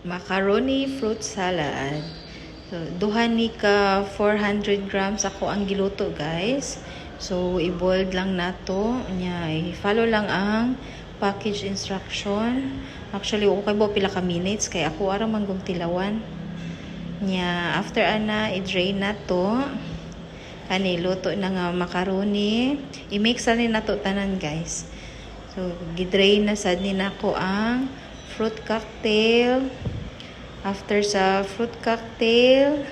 macaroni fruit salad. So, duha ni ka 400 grams ako ang giluto, guys. So, i-boiled lang nato. I-follow lang ang package instruction. Actually, okay ba pila ka minutes kay ako ara manggong tilawan. After ana, i-drain nato. Kani luto na nga macaroni. I-mix na nato tanan, guys. So, gidrain na sad ni nako ang fruit cocktail. After sa fruit cocktail,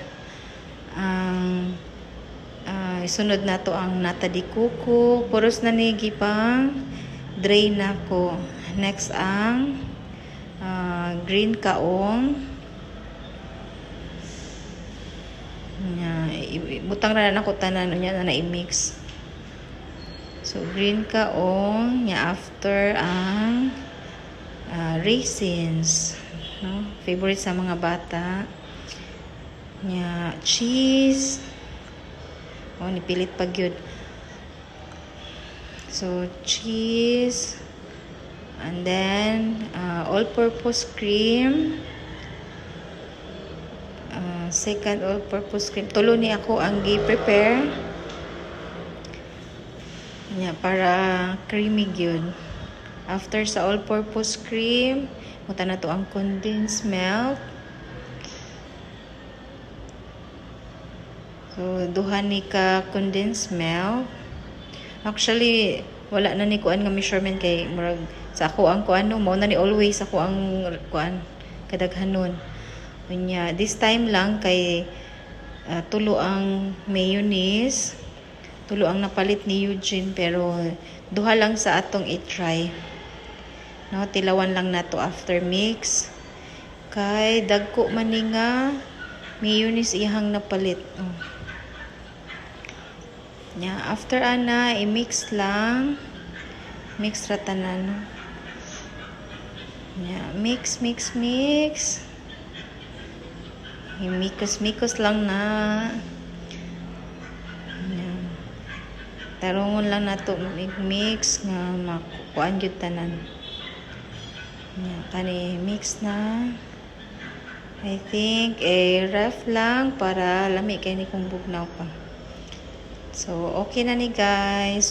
isunod na to ang nata di kuko. Puros na ni gipang drain nako. Next ang green kaong. Butang na nako tanan na i-mix. So, green kaong, after ang raisins, no? Favorite sa mga bata. Cheese. Nipilit pag yun. So, cheese. And then, all-purpose cream. Second all-purpose cream. Tulo ni ako ang gi-prepare. Para creamy yun. After sa all-purpose cream, muta na to ang condensed milk. So, duha ni ka condensed milk. Actually, wala na ni kuan nga measurement kay murag sa ako ang kuan no, mao na ni always ako ang kuan kadaghanon. This time lang kay tulo ang mayonnaise. Tulo ang napalit ni Eugene pero duha lang sa atong i-try. No, tilawan lang nato after mix. Kay dagko man ni nga mayonnaise ihang napalit. After ana i-mix lang. Mix ra tanan. Mix. Imikos lang na. Tarungon lang nato mix nga makukuan jud tanan. Kani mix na. I think ref lang para lami kay ni kung bugnaw pa. So okay na ni guys.